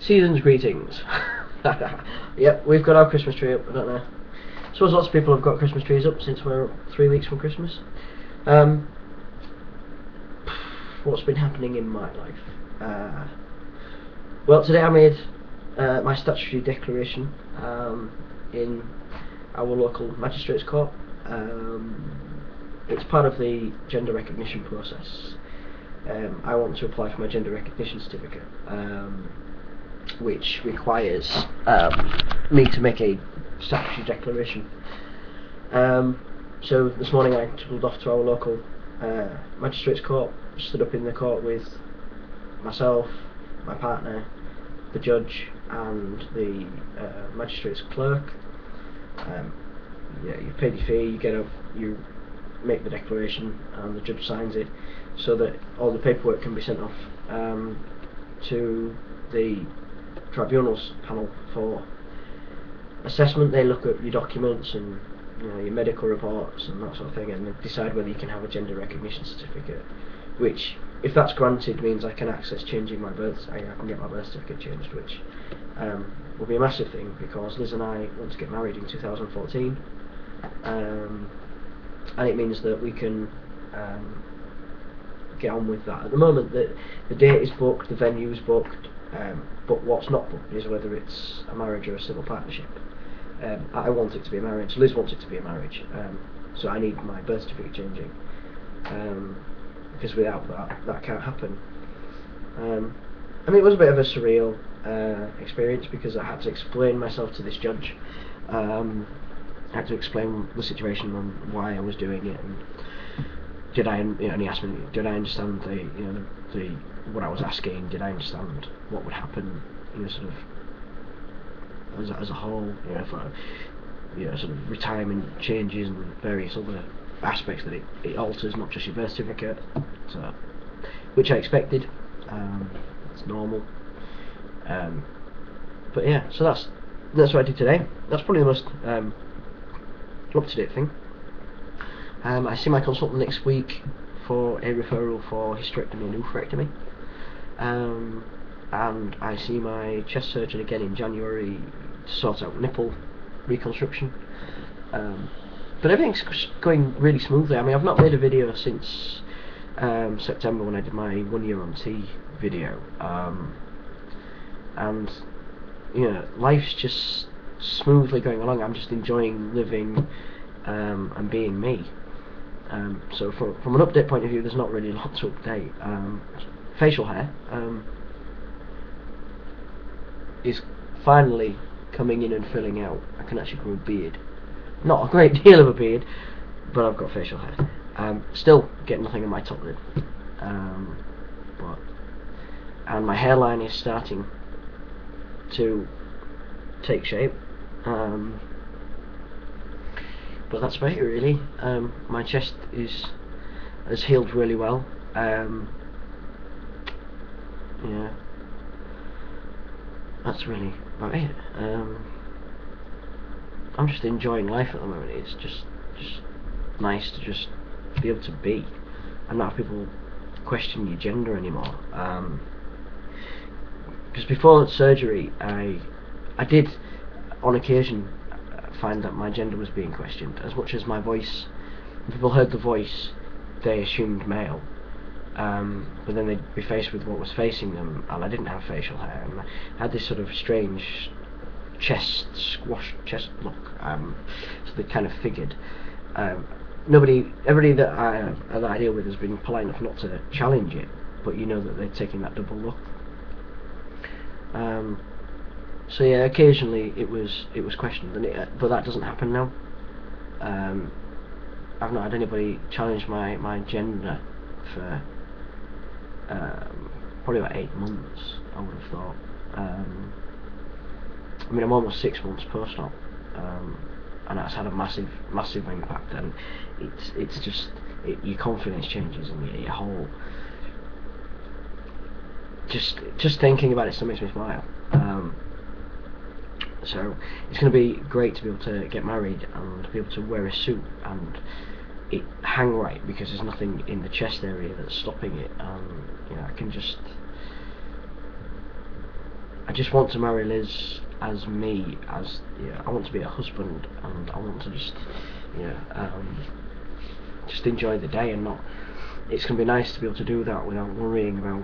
Season's greetings. Yep, we've got our Christmas tree up, I don't know. I suppose lots of people have got Christmas trees up since we're 3 weeks from Christmas. What's been happening in my life? Well, today I made my statutory declaration in our local magistrates court. It's part of the gender recognition process. I want to apply for my gender recognition certificate, which requires me to make a statutory declaration. So this morning I travelled off to our local magistrates court, stood up in the court with myself, my partner, the judge and the magistrates clerk. Yeah, you pay your fee, you get up, you make the declaration and the judge signs it so that all the paperwork can be sent off to the tribunals panel for assessment. They look at your documents and your medical reports and that sort of thing, and they decide whether you can have a gender recognition certificate, which, if that's granted, means I can access changing my birth. I can get my birth certificate changed, which will be a massive thing because Liz and I want to get married in 2014, and it means that we can get on with that. At the moment, the date is booked, the venue is booked, but what's not booked is whether it's a marriage or a civil partnership. I want it to be a marriage, Liz wants it to be a marriage, so I need my birth certificate changing, because without that can't happen. I mean, it was a bit of a surreal experience because I had to explain myself to this judge. I had to explain the situation and why I was doing it, and and he asked me, did I understand the what I was asking? Did I understand what would happen, sort of as a whole, for sort of retirement changes and various other aspects that it alters, not just your birth certificate, so, which I expected. It's normal. But yeah, so that's what I did today. That's probably the most up-to-date thing. I see my consultant next week for a referral for hysterectomy and oophorectomy, and I see my chest surgeon again in January to sort out nipple reconstruction. But everything's going really smoothly. I mean, I've not made a video since September when I did my 1 year on T video, and life's just smoothly going along. I'm just enjoying living and being me. So from an update point of view, there's not really a lot to update. Facial hair is finally coming in and filling out. I can actually grow a beard. Not a great deal of a beard, but I've got facial hair. Still get nothing in my top lid. And my hairline is starting to take shape. But that's about it, really. My chest has healed really well. Yeah, that's really about it. I'm just enjoying life at the moment. It's just nice to just be able to be and not have people question your gender anymore. Because before surgery, I did on occasion find that my gender was being questioned. As much as my voice, when people heard the voice, they assumed male, but then they'd be faced with what was facing them, and I didn't have facial hair, and I had this sort of strange squashed chest look, so they kind of figured. Everybody that I deal with has been polite enough not to challenge it, but that they're taking that double look. So yeah, occasionally it was questioned, but that doesn't happen now. I've not had anybody challenge my gender for probably about 8 months, I would have thought. I mean, I'm almost 6 months post-op, and that's had a massive impact, and it's just your confidence changes and your whole. Just thinking about it still makes me smile. So it's going to be great to be able to get married and be able to wear a suit and it hang right, because there's nothing in the chest area that's stopping it. I I just want to marry Liz as me, as I want to be a husband, and I want to just just enjoy the day, and not. It's gonna be nice to be able to do that without worrying about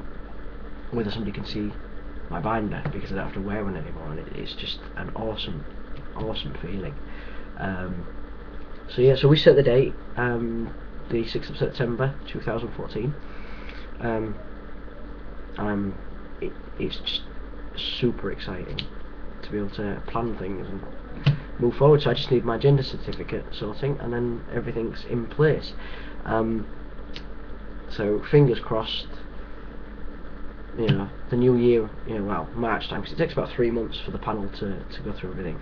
whether somebody can see my binder, because I don't have to wear one anymore, and it's just an awesome feeling. So we set the date, the 6th of September 2014. It's just super exciting to be able to plan things and move forward. So I just need my gender certificate sorting, and then everything's in place. So fingers crossed. The new year, well, March time, because it takes about 3 months for the panel to go through everything.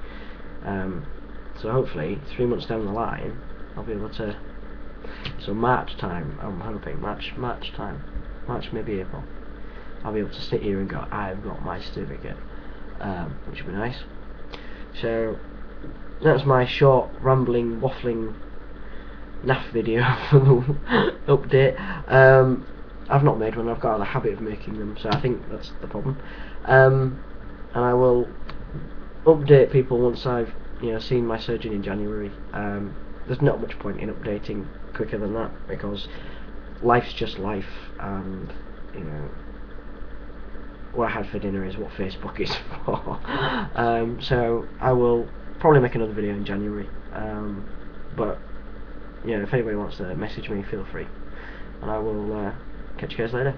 So hopefully 3 months down the line I'll be able to, so March time, I'm hoping March time, March, maybe April, I'll be able to sit here and go, I've got my certificate, which would be nice. So that's my short rambling waffling naff video for the update. I've not made one. I've got the habit of making them, so I think that's the problem. And I will update people once I've seen my surgeon in January. There's not much point in updating quicker than that, because life's just life, and what I had for dinner is what Facebook is for. So I will probably make another video in January. But if anybody wants to message me, feel free, and I will catch you guys later.